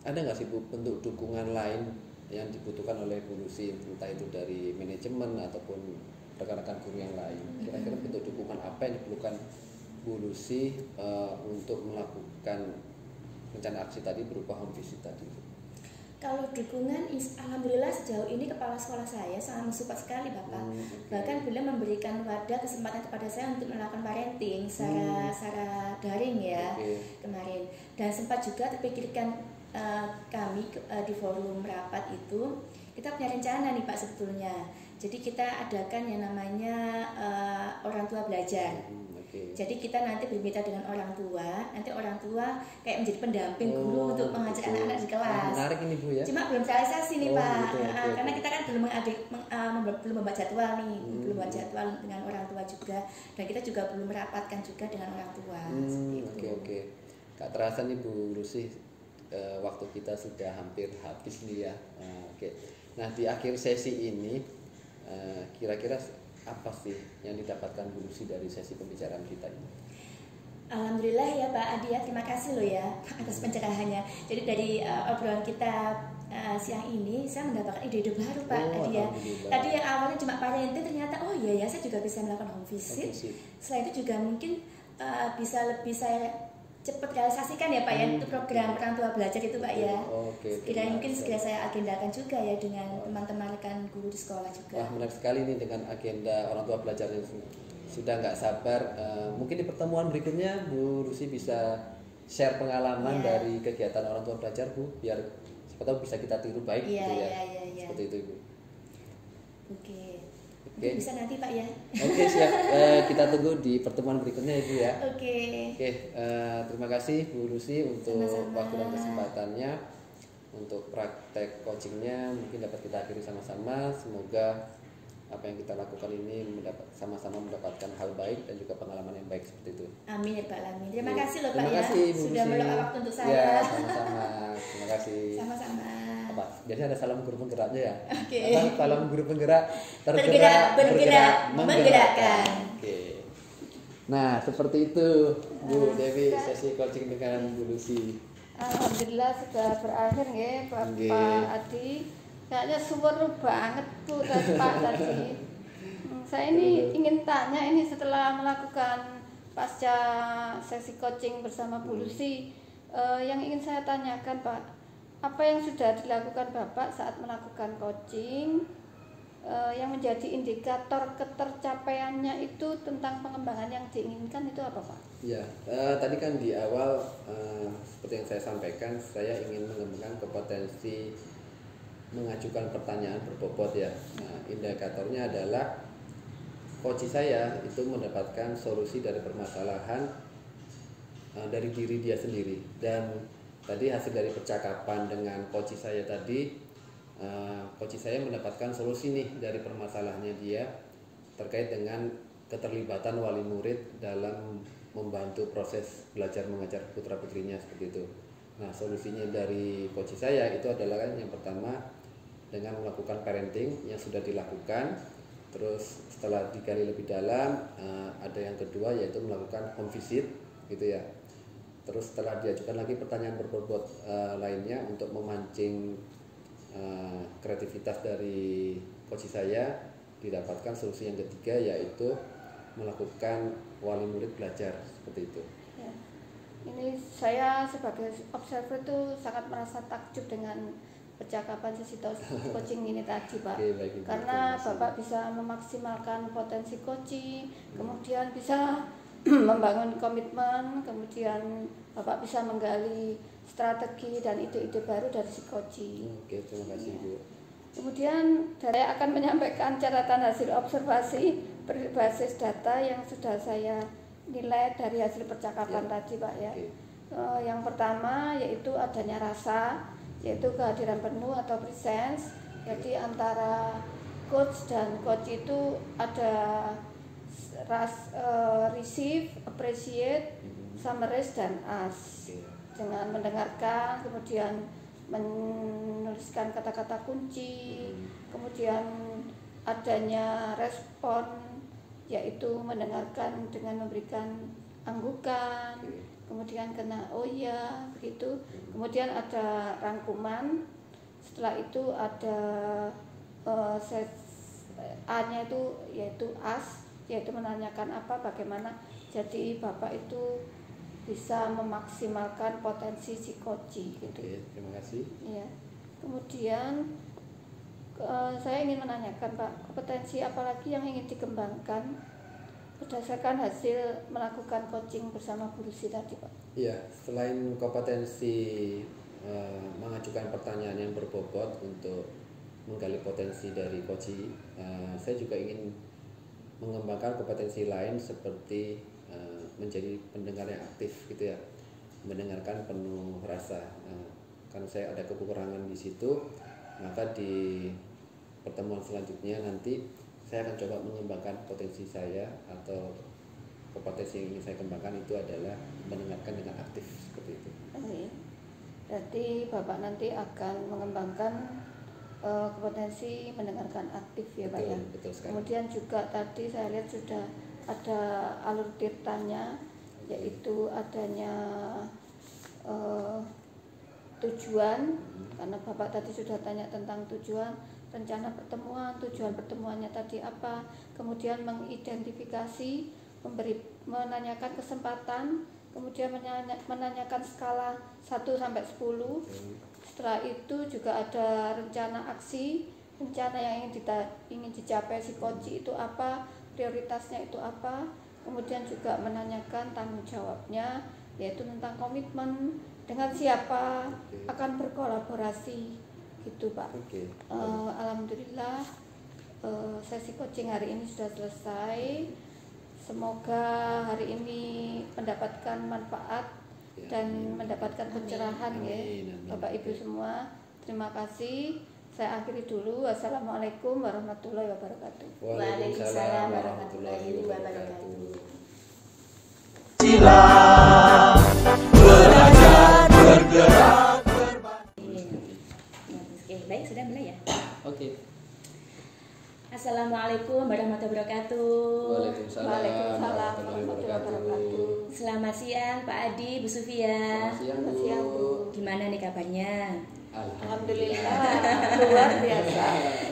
ada nggak sih Bu bentuk dukungan lain yang dibutuhkan oleh Bu Lucy, entah itu dari manajemen ataupun rekan-rekan guru yang lain? Kira-kira bentuk dukungan apa yang diperlukan Bu Lucy untuk melakukan rencana aksi tadi berupa home visit tadi? Kalau dukungan, alhamdulillah sejauh ini kepala sekolah saya sangat mensupport sekali Bapak. Bahkan beliau memberikan wadah kesempatan kepada saya untuk melakukan parenting secara daring ya kemarin. Dan sempat juga terpikirkan kami di forum rapat itu, kita punya rencana nih Pak sebetulnya. Jadi kita adakan yang namanya orang tua belajar. Jadi kita nanti bermitra dengan orang tua, nanti orang tua kayak menjadi pendamping guru untuk mengajak anak-anak di kelas. Menarik ini Bu ya. Cuma belum realisasi nih Pak, karena kita kan belum membuat jadwal nih, belum membuat jadwal dengan orang tua juga, dan kita juga belum merapatkan juga dengan orang tua. Oke. Gak terasa nih Bu Lucy, waktu kita sudah hampir habis nih ya. Nah di akhir sesi ini kira-kira apa sih yang didapatkan Bu Lucy dari sesi pembicaraan kita ini? Alhamdulillah ya Pak Adi ya, terima kasih loh ya atas pencerahannya. Jadi dari obrolan kita siang ini saya mendapatkan ide-ide baru Pak Adi ya. Tadi yang awalnya cuma parenting, ternyata oh iya ya saya juga bisa melakukan home visit. Selain itu juga mungkin bisa lebih saya cepat realisasikan ya Pak ya, itu program orang tua belajar itu Pak ya. Mungkin segera saya agendakan juga ya dengan teman-teman rekan guru di sekolah juga. Wah menarik sekali nih dengan agenda orang tua belajar, sudah nggak sabar. Mungkin di pertemuan berikutnya Bu Lucy bisa share pengalaman Iya. dari kegiatan orang tua belajar Bu, biar siapa tahu bisa kita tiru baik Iya, gitu ya. iya. Seperti itu Ibu. Oke. Oke. Bisa nanti Pak ya. Oke siap. Kita tunggu di pertemuan berikutnya Ibu ya. Oke. Oke, terima kasih Bu Lucy untuk Sama-sama. waktu dan kesempatannya. Untuk praktek coachingnya mungkin dapat kita akhiri sama-sama. Semoga apa yang kita lakukan ini sama-sama mendapatkan hal baik dan juga pengalaman yang baik seperti itu. Amin ya Pak Lamin. Terima Iya. kasih loh Pak Terima ya. kasih, Bu Sudah Lucy. meluangkan waktu untuk saya. Ya, sama-sama. Terima kasih. Sama-sama. Apa? Biasanya ada salam guru penggeraknya ya. Oke. Apa? Salam guru penggerak. Bergerak, menggerakkan. Oke. Nah, seperti itu Bu Dewi sesi coaching dengan Bu Lucy. Alhamdulillah sudah berakhir ya Bapak Nggih. Adi. Kayaknya suwer banget Bu tadi Pak tadi. Saya ini ingin tanya ini setelah melakukan pasca sesi coaching bersama Bu Lucy, yang ingin saya tanyakan Pak, apa yang sudah dilakukan Bapak saat melakukan coaching yang menjadi indikator ketercapaiannya itu tentang pengembangan yang diinginkan itu apa Pak? Ya, tadi kan di awal seperti yang saya sampaikan, saya ingin mengembangkan kompetensi mengajukan pertanyaan berbobot ya. Nah, indikatornya adalah coach saya itu mendapatkan solusi dari permasalahan dari diri dia sendiri. Dan tadi hasil dari percakapan dengan coach saya tadi, coach saya mendapatkan solusi nih dari permasalahannya dia terkait dengan keterlibatan wali murid dalam membantu proses belajar mengajar putra putrinya seperti itu. Nah, solusinya dari coach saya itu adalah kan yang pertama dengan melakukan parenting yang sudah dilakukan. Terus setelah digali lebih dalam, ada yang kedua yaitu melakukan home visit gitu ya. Terus setelah diajukan lagi pertanyaan berbobot lainnya untuk memancing kreativitas dari coach saya, didapatkan solusi yang ketiga yaitu melakukan wali murid belajar seperti itu. Ya. Ini saya sebagai observer itu sangat merasa takjub dengan percakapan sesi coaching ini tadi Pak. Oke, baik, Ibu. Karena Terima kasih. Bapak bisa memaksimalkan potensi coaching, kemudian bisa membangun komitmen, kemudian Bapak bisa menggali strategi dan ide-ide baru dari si coaching. Oke, terima kasih Bu. Kemudian saya akan menyampaikan catatan hasil observasi berbasis data yang sudah saya nilai dari hasil percakapan Ya. tadi Pak ya. Oke. Yang pertama yaitu adanya rasa, yaitu kehadiran penuh atau presence. Jadi antara coach dan coach itu ada receive, appreciate, summarize dan ask. Oke. Dengan mendengarkan, kemudian menuliskan kata-kata kunci, kemudian adanya respon, yaitu mendengarkan dengan memberikan anggukan, kemudian kena oh ya begitu, kemudian ada rangkuman, setelah itu ada A-nya itu yaitu ask, yaitu menanyakan apa, bagaimana. Jadi Bapak itu bisa memaksimalkan potensi si coach gitu. Oke, terima kasih. Ya. Kemudian saya ingin menanyakan Pak, kompetensi apa lagi yang ingin dikembangkan berdasarkan hasil melakukan coaching bersama Bu Lucy tadi Pak? Iya, selain kompetensi mengajukan pertanyaan yang berbobot untuk menggali potensi dari coach, saya juga ingin mengembangkan kompetensi lain seperti menjadi pendengar yang aktif gitu ya, mendengarkan penuh rasa. Karena saya ada kekurangan di situ, maka di pertemuan selanjutnya nanti saya akan coba mengembangkan potensi saya, atau kompetensi yang ingin saya kembangkan itu adalah mendengarkan dengan aktif seperti itu. Oke. Berarti Bapak nanti akan mengembangkan kompetensi mendengarkan aktif ya Pak ya. Betul sekali. Kemudian juga tadi saya lihat sudah ada alur tirtanya, yaitu adanya tujuan, karena Bapak tadi sudah tanya tentang tujuan, rencana pertemuan, tujuan pertemuannya tadi apa, kemudian mengidentifikasi, menanyakan kesempatan, kemudian menanyakan skala 1 sampai 10. Setelah itu juga ada rencana aksi, rencana yang ingin dicapai si coach itu apa, prioritasnya itu apa, kemudian juga menanyakan tanggung jawabnya, yaitu tentang komitmen dengan siapa akan berkolaborasi gitu Pak. Alhamdulillah sesi coaching hari ini sudah selesai. Semoga hari ini mendapatkan manfaat dan mendapatkan pencerahan ya Bapak Ibu semua. Terima kasih. Saya akhiri dulu. Wassalamualaikum warahmatullahi wabarakatuh. Waalaikumsalam warahmatullahi wabarakatuh. Sila belajar bergerak Oke, baik sudah mulai ya. Oke. Assalamualaikum warahmatullahi wabarakatuh. Waalaikumsalam warahmatullahi wabarakatuh. Selamat siang Pak Adi, Bu Sufia. Selamat siang, Bu. Gimana nih kabarnya? Alhamdulillah luar biasa.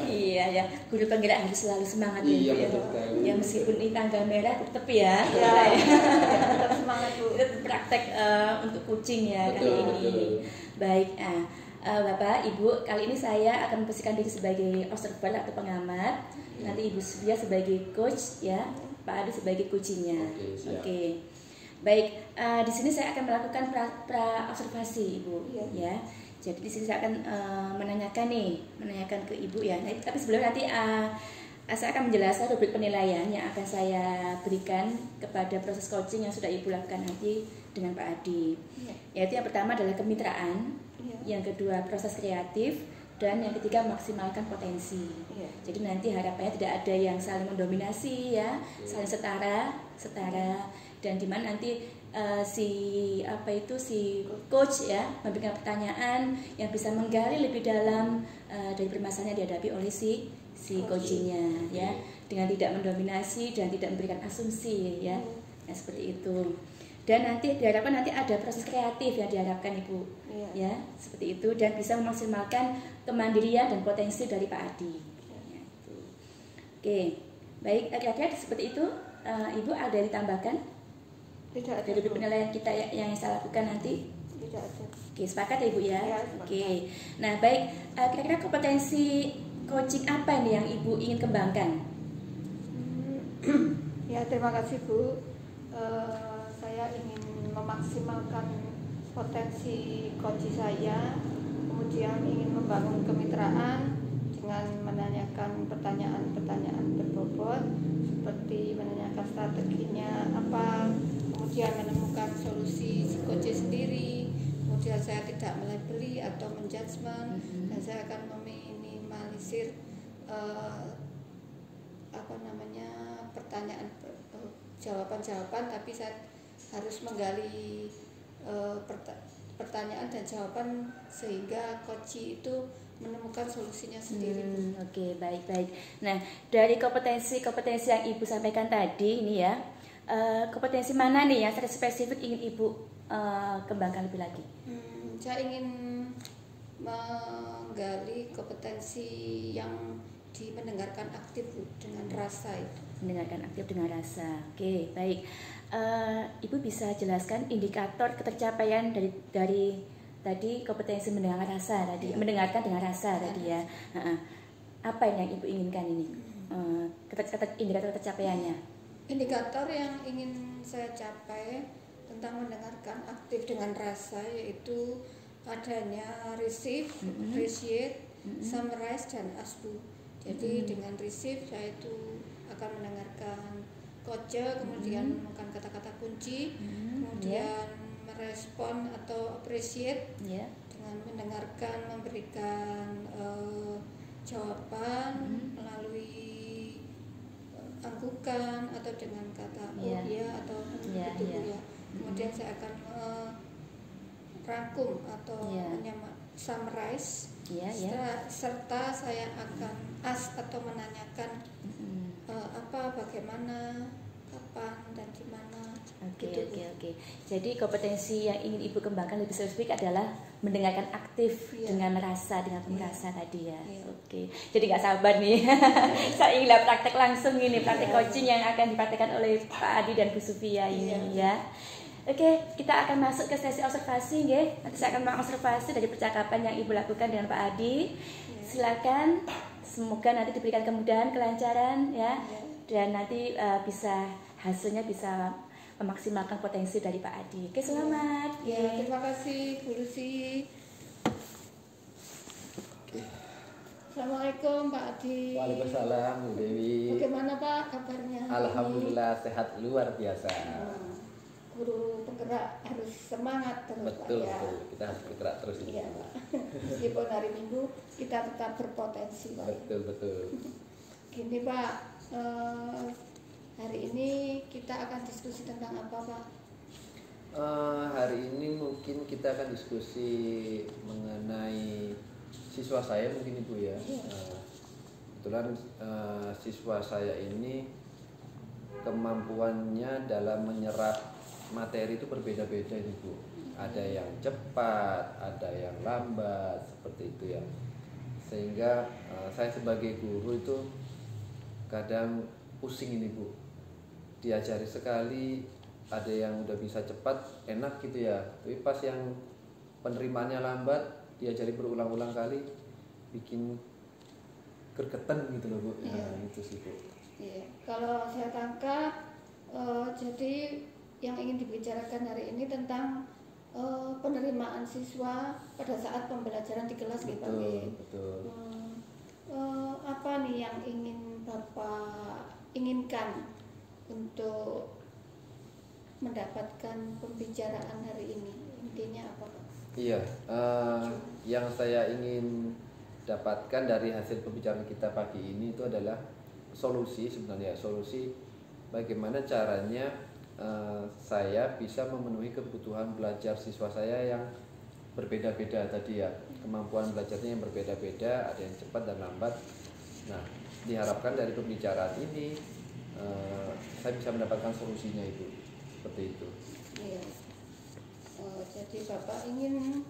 Iya ya, guru penggerak harus selalu semangat Iya, ya. betul sekali. Ya meskipun ini tanggal merah tetap ya. Ya, tetap semangat Bu. Kita praktek untuk coaching ya Betul, kali ini. betul. Baik, Bapak, Ibu, kali ini saya akan memposisikan diri sebagai observer atau pengamat. Nanti Ibu Sufia sebagai coach ya, Pak Adi sebagai coachingnya. Oke, siap. Oke. Baik, di sini saya akan melakukan pra observasi Ibu Iya. ya. Jadi di sini saya akan menanyakan ke Ibu ya. Nah, tapi sebelum nanti saya akan menjelaskan rubrik penilaian yang akan saya berikan kepada proses coaching yang sudah Ibu lakukan nanti dengan Pak Adi. Iya. Yaitu yang pertama adalah kemitraan, Iya. yang kedua proses kreatif, dan yang ketiga maksimalkan potensi. Iya. Jadi nanti harapannya tidak ada yang saling mendominasi ya, saling setara, dan dimana nanti si coach ya memberikan pertanyaan yang bisa menggali lebih dalam dari permasalahan yang dihadapi oleh si coachingnya ya, dengan tidak mendominasi dan tidak memberikan asumsi ya. Nah, seperti itu. Dan nanti diharapkan nanti ada proses kreatif yang diharapkan Ibu Iya. ya, seperti itu, dan bisa memaksimalkan kemandirian dan potensi dari Pak Adi ya, itu. Oke, baik, kira-kira seperti itu. Ibu ada yang ditambahkan Tidak ada dari Bu. penilaian kita yang saya lakukan nanti? Tidak ada. Oke, sepakat ya Ibu ya? Ya, sepakat. Oke, nah baik, kira-kira kompetensi coaching apa nih yang Ibu ingin kembangkan? Ya, terima kasih Bu. Saya ingin memaksimalkan potensi coach saya, kemudian ingin membangun kemitraan dengan menanyakan pertanyaan-pertanyaan berbobot seperti menanyakan strateginya apa, kemudian menemukan solusi si coach sendiri, kemudian saya tidak melabeli atau menjudgment, dan saya akan meminimalisir pertanyaan jawaban-jawaban, tapi saya harus menggali pertanyaan dan jawaban sehingga coach itu menemukan solusinya sendiri. Oke, baik. Nah, dari kompetensi yang Ibu sampaikan tadi ini ya, kompetensi mana nih yang secara spesifik ingin Ibu kembangkan lebih lagi? Saya ingin menggali kompetensi yang mendengarkan aktif dengan rasa itu. Mendengarkan aktif dengan rasa. Oke, baik. Ibu bisa jelaskan indikator ketercapaian dari tadi kompetensi mendengarkan rasa tadi, mendengarkan dengan rasa tadi ya. Apa yang Ibu inginkan ini? Indikator ketercapaiannya. Indikator yang ingin saya capai tentang mendengarkan aktif dengan rasa yaitu adanya receive, appreciate, summarize, dan asbu. Jadi dengan receive saya itu akan mendengarkan coach, kemudian menemukan kata-kata kunci, kemudian merespon atau appreciate dengan mendengarkan, memberikan jawaban melalui anggukan atau dengan kata ya atau gitu ya. Kemudian saya akan rangkum atau summarize, serta saya akan menanyakan bagaimana, kapan, dan di mana. Oke. Jadi kompetensi yang ingin Ibu kembangkan lebih spesifik adalah mendengarkan aktif dengan rasa, dengan merasa tadi ya. Oke. Jadi nggak sabar nih. Saya ingin praktek langsung ini, praktek coaching yang akan dipraktekkan oleh Pak Adi dan Bu Sufia ini ya. Oke, kita akan masuk ke sesi observasi nggih. Nanti saya akan mengobservasi dari percakapan yang Ibu lakukan dengan Pak Adi. Silakan. Semoga nanti diberikan kemudahan, kelancaran ya. Dan nanti hasilnya bisa memaksimalkan potensi dari Pak Adi. Oke, selamat. Ya, terima kasih Bu Lucy. Assalamualaikum Pak Adi. Waalaikumsalam Bu Dewi. Bagaimana Pak kabarnya? Alhamdulillah sehat luar biasa. Guru penggerak harus semangat terus Betul, Pak ya. betul. Kita harus bergerak terus ini. Iya Pak. Meskipun hari Minggu kita tetap berpotensi Pak. Betul, betul. Gini Pak, hari ini kita akan diskusi tentang apa Pak? Hari ini mungkin kita akan diskusi mengenai siswa saya mungkin Ibu ya. Kebetulan siswa saya ini kemampuannya dalam menyerap materi itu berbeda-beda ini Bu. Ada yang cepat, ada yang lambat, seperti itu ya. Sehingga saya sebagai guru itu kadang pusing ini Bu. Diajari sekali, ada yang udah bisa cepat, enak gitu ya. Tapi pas yang penerimaannya lambat, diajari berulang-ulang kali, bikin gergetan gitu loh Bu. Nah, itu sih Bu. Iya. Kalau saya tangkap, jadi yang ingin dibicarakan hari ini tentang penerimaan siswa pada saat pembelajaran di kelas gitu Pak. Betul. Apa nih yang ingin Bapak inginkan untuk mendapatkan pembicaraan hari ini? Intinya apa Pak? Iya, yang saya ingin dapatkan dari hasil pembicaraan kita pagi ini itu adalah solusi sebenarnya, solusi bagaimana caranya saya bisa memenuhi kebutuhan belajar siswa saya yang berbeda-beda tadi ya, kemampuan belajarnya yang berbeda-beda, ada yang cepat dan lambat. Nah, diharapkan dari pembicaraan ini saya bisa mendapatkan solusinya itu, seperti itu. Iya. Jadi Bapak ingin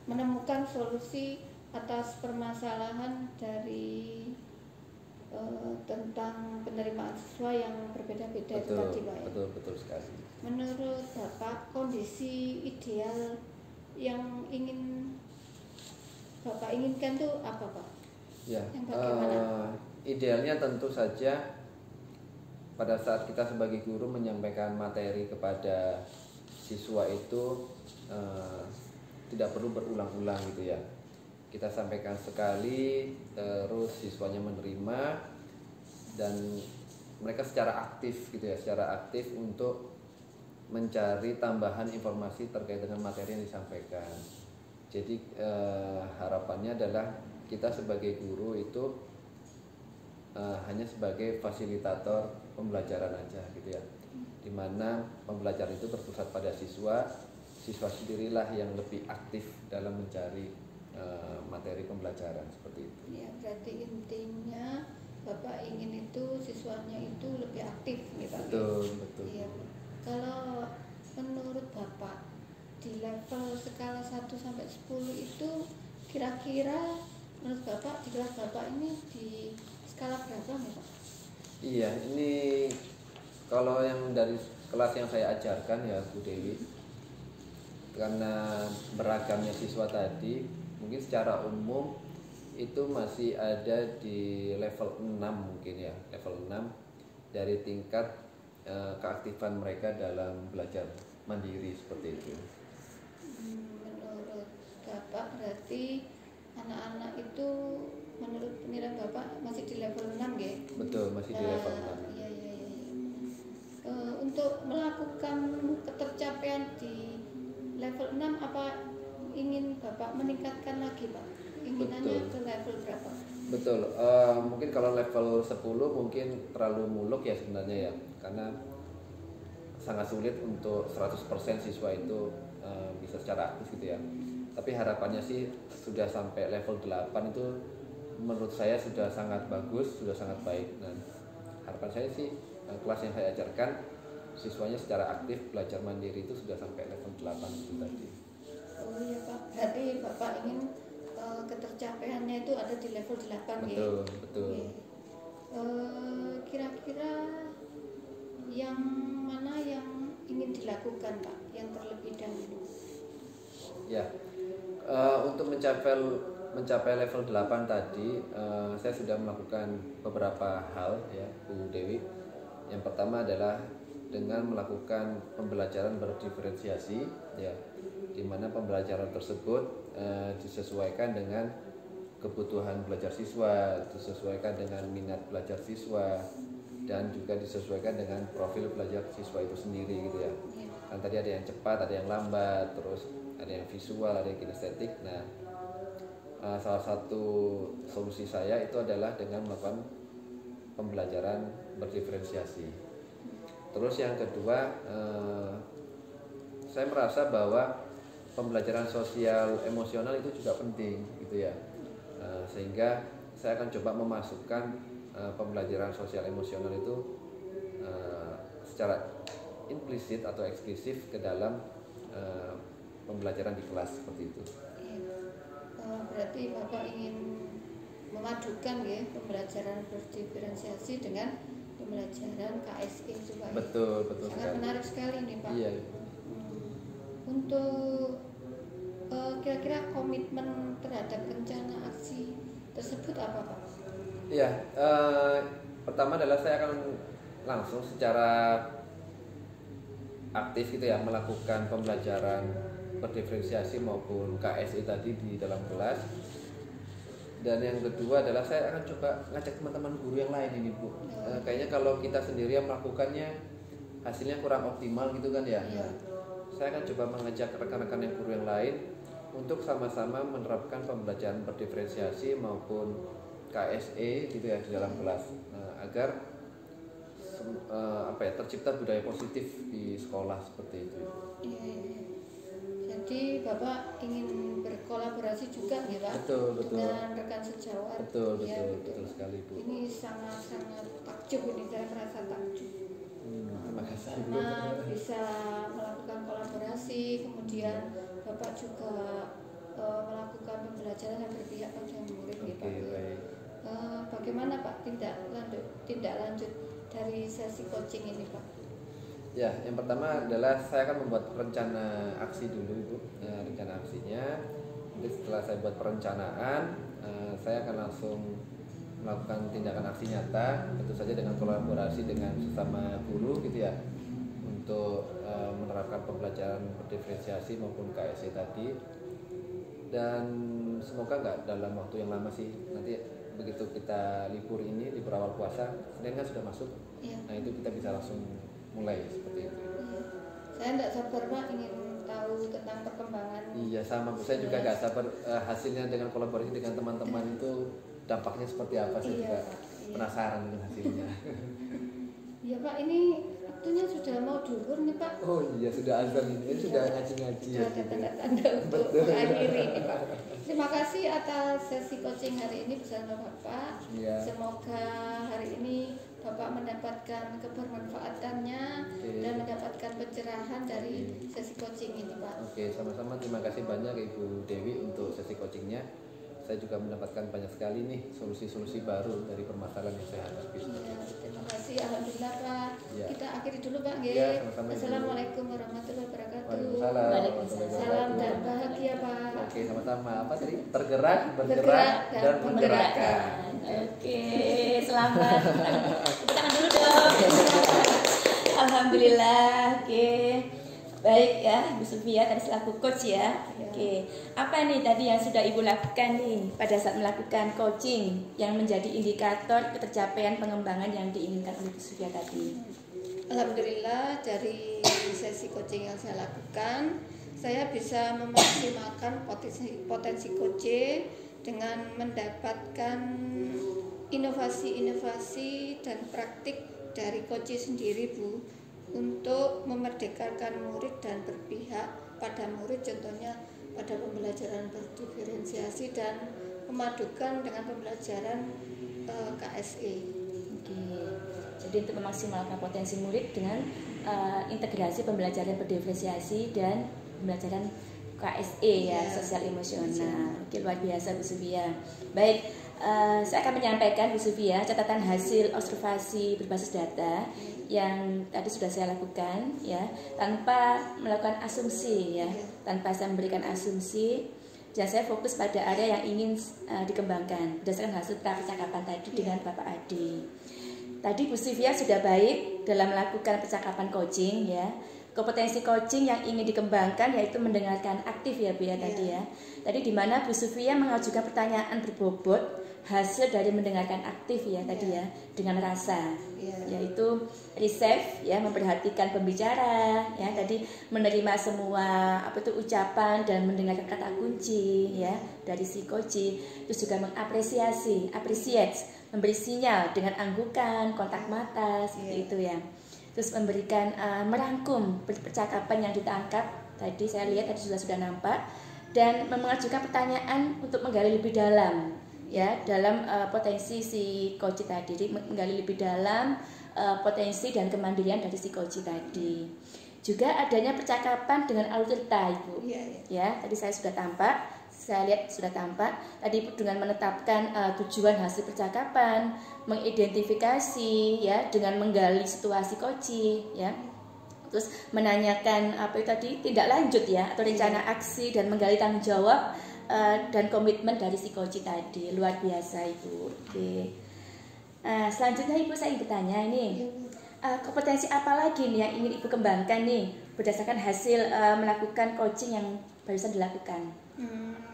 menemukan solusi atas permasalahan dari tentang penerimaan siswa yang berbeda-beda itu tadi Pak ya? Betul sekali. Menurut Bapak kondisi ideal yang ingin Bapak inginkan tuh apa Pak? Ya, Yang bagaimana? Idealnya tentu saja pada saat kita sebagai guru menyampaikan materi kepada siswa itu tidak perlu berulang-ulang gitu ya. Kita sampaikan sekali, terus siswanya menerima dan mereka secara aktif gitu ya, secara aktif untuk mencari tambahan informasi terkait dengan materi yang disampaikan. Jadi harapannya adalah kita sebagai guru itu hanya sebagai fasilitator pembelajaran aja gitu ya, dimana pembelajaran itu terpusat pada siswa sendirilah yang lebih aktif dalam mencari materi pembelajaran seperti itu. Ya, berarti intinya Bapak ingin itu siswanya itu lebih aktif nih Pak. Betul. Iya. Kalau menurut Bapak di level skala 1 sampai 10 itu kira-kira menurut Bapak di kelas Bapak ini di skala berapa nih Pak? Iya, ini kalau yang dari kelas yang saya ajarkan ya Bu Dewi, karena beragamnya siswa tadi, mungkin secara umum itu masih ada di level 6 mungkin ya, level 6 dari tingkat keaktifan mereka dalam belajar mandiri seperti itu. Menurut Bapak berarti anak-anak itu menurut penilaian Bapak masih di level 6 ya? Betul, masih di level 6. Iya. Untuk melakukan ketercapaian di level 6 apa ingin Bapak meningkatkan lagi Pak? Inginannya ke level berapa? Betul, mungkin kalau level 10 mungkin terlalu muluk ya sebenarnya ya, karena sangat sulit untuk 100% siswa itu bisa secara aktif gitu ya. Tapi harapannya sih sudah sampai level 8 itu menurut saya sudah sangat bagus, sudah sangat baik. Dan harapan saya sih kelas yang saya ajarkan siswanya secara aktif belajar mandiri itu sudah sampai level 8 itu tadi. Oh iya Pak, berarti Bapak ingin ketercapaiannya itu ada di level 8 ya? Betul. Kira-kira yang mana yang ingin dilakukan Pak, yang terlebih dahulu? Ya, untuk mencapai level 8 tadi, saya sudah melakukan beberapa hal ya Bu Dewi. Yang pertama adalah dengan melakukan pembelajaran berdiferensiasi, ya, di mana pembelajaran tersebut disesuaikan dengan kebutuhan belajar siswa, disesuaikan dengan minat belajar siswa, dan juga disesuaikan dengan profil belajar siswa itu sendiri gitu ya. Kan tadi ada yang cepat, ada yang lambat, terus ada yang visual, ada yang kinestetik. Nah, salah satu solusi saya itu adalah dengan melakukan pembelajaran berdiferensiasi. Terus yang kedua, saya merasa bahwa pembelajaran sosial emosional itu juga penting gitu ya. Sehingga saya akan coba memasukkan pembelajaran sosial emosional itu secara implisit atau eksplisif ke dalam pembelajaran di kelas seperti itu. Berarti Bapak ingin memadukan ya pembelajaran berdiferensiasi dengan pembelajaran KSE supaya Betul sangat sekali. menarik sekali nih Pak. Iya. Untuk kira-kira komitmen terhadap rencana aksi tersebut apa Pak? Iya, pertama adalah saya akan langsung secara aktif gitu ya melakukan pembelajaran berdiferensiasi maupun KSE tadi di dalam kelas. Dan yang kedua adalah saya akan coba ngajak teman-teman guru yang lain ini Bu. Kayaknya kalau kita sendiri yang melakukannya hasilnya kurang optimal gitu kan ya. Iya. Saya akan coba mengajak rekan-rekan yang guru yang lain untuk sama-sama menerapkan pembelajaran berdiferensiasi maupun KSE gitu ya di dalam kelas. Agar tercipta budaya positif di sekolah seperti itu. Iya. Jadi Bapak ingin berkolaborasi juga ya Pak Betul. dengan rekan sejawat. Betul Ya, sekali Bu. Ini sangat-sangat takjub, ini saya merasa takjub. Terima kasih Bu. Karena bisa melakukan kolaborasi, kemudian Bapak juga melakukan pembelajaran yang berpihak pada murid ya Pak. Baik. Bagaimana Pak tindak lanjut dari sesi coaching ini Pak? Ya, yang pertama adalah saya akan membuat rencana aksi dulu Ibu. Rencana aksinya. Nanti setelah saya buat perencanaan, saya akan langsung melakukan tindakan aksi nyata, tentu saja dengan kolaborasi dengan sesama guru gitu ya, untuk menerapkan pembelajaran berdiferensiasi maupun KSE tadi. Dan semoga nggak dalam waktu yang lama sih, nanti begitu kita libur awal puasa, Senin kan sudah masuk. Iya. Nah itu kita bisa langsung mulai seperti itu. Iya. Saya tidak sabar Pak ingin tahu tentang perkembangan. Iya sama Bu, saya juga nggak sabar hasilnya dengan kolaborasi dengan teman-teman itu dampaknya seperti apa, saya Iya, juga Pak. Iya. penasaran dengan hasilnya. Iya Pak, ini waktunya sudah mau duhur nih Pak. Oh iya sudah azan ini, sudah ngaji-ngaji ya. Sudah ada tanda-tanda untuk mengakhiri ini Pak. Terima kasih atas sesi coaching hari ini bersama Bapak. Iya. Semoga hari ini Bapak mendapatkan kebermanfaatannya dan mendapatkan pencerahan dari sesi coaching ini Pak. Oke, sama-sama terima kasih banyak Ibu Dewi untuk sesi coachingnya. Saya juga mendapatkan banyak sekali nih solusi-solusi baru dari permasalahan yang saya hadapi. Iya, terima kasih. Alhamdulillah Pak. Iya. Kita akhiri dulu Pak. Iya, sama-sama, Ibu. Assalamualaikum warahmatullahi wabarakatuh. Waalaikumsalam. Waalaikumsalam. Salam dan bahagia Pak. Oke, sama-sama. Apa tadi? Bergerak dan dan menggerakkan. Oke, selamat. Tepuk tangan dulu dong. Alhamdulillah. Oke. Baik ya, Ibu Sufia tadi selaku coach ya. Oke. Apa nih tadi yang sudah Ibu lakukan nih pada saat melakukan coaching yang menjadi indikator ketercapaian pengembangan yang diinginkan oleh Ibu Sufia tadi? Alhamdulillah dari sesi coaching yang saya lakukan, saya bisa memaksimalkan potensi coaching dengan mendapatkan inovasi-inovasi dan praktik dari coaching sendiri Bu, untuk memerdekakan murid dan berpihak pada murid, contohnya pada pembelajaran berdiferensiasi dan memadukan dengan pembelajaran KSE. Oke. Jadi untuk memaksimalkan potensi murid dengan integrasi pembelajaran berdiferensiasi dan pembelajaran KSE ya, sosial emosional. Oke, luar biasa Bu Sufia. Baik, saya akan menyampaikan Bu Sufia catatan hasil observasi berbasis data yang tadi sudah saya lakukan ya, tanpa melakukan asumsi ya, tanpa saya memberikan asumsi. Dan saya fokus pada area yang ingin dikembangkan berdasarkan hasil percakapan tadi dengan Bapak Adi. tadi Bu Sylvia sudah baik dalam melakukan percakapan coaching ya. Kompetensi coaching yang ingin dikembangkan yaitu mendengarkan aktif ya Bu ya tadi ya. Tadi di mana Bu Sylvia mengajukan pertanyaan berbobot hasil dari mendengarkan aktif ya tadi ya dengan rasa. Yaitu receive ya, memperhatikan pembicara ya, tadi menerima semua ucapan dan mendengarkan kata kunci ya dari si coach. Terus juga mengapresiasi, appreciate, memberi sinyal dengan anggukan, kontak mata seperti itu ya. Terus memberikan merangkum percakapan yang ditangkap tadi saya lihat tadi sudah nampak, dan mengajukan pertanyaan untuk menggali lebih dalam ya dalam potensi si coach tadi. Jadi menggali lebih dalam potensi dan kemandirian dari si coach tadi. Juga adanya percakapan dengan alur cerita Ibu. Ya, tadi saya lihat sudah tampak tadi dengan menetapkan tujuan hasil percakapan, mengidentifikasi ya dengan menggali situasi coaching ya, terus menanyakan tindak lanjut ya atau rencana aksi, dan menggali tanggung jawab dan komitmen dari si coach tadi. Luar biasa Ibu. Oke. Selanjutnya Ibu saya ingin bertanya ini, kompetensi apa lagi nih yang ingin Ibu kembangkan nih berdasarkan hasil melakukan coaching yang barusan dilakukan?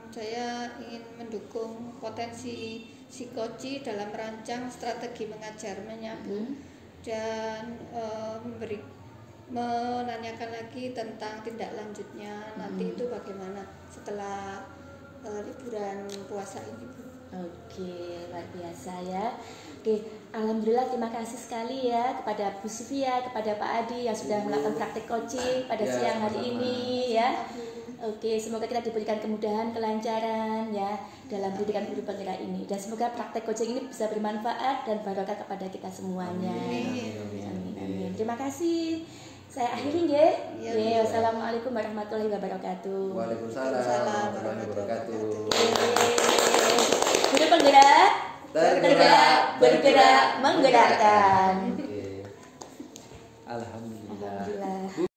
Saya ingin mendukung potensi si coach dalam merancang strategi mengajar menyambung dan menanyakan lagi tentang tindak lanjutnya nanti itu bagaimana setelah liburan puasa ini Bu. Oke, luar biasa ya. Oke, alhamdulillah terima kasih sekali ya kepada Bu Sylvia, kepada Pak Adi yang sudah melakukan praktek coaching pada siang hari ini ya. Oke, semoga kita diberikan kemudahan, kelancaran ya dalam pendidikan guru penggerak ini, dan semoga praktek coaching ini bisa bermanfaat dan barokah kepada kita semuanya. Amin. Terima kasih. Saya akhiri ya. Wassalamualaikum warahmatullahi wabarakatuh. Waalaikumsalam warahmatullahi wabarakatuh. Guru penggerak, bergerak, menggerakkan. Alhamdulillah.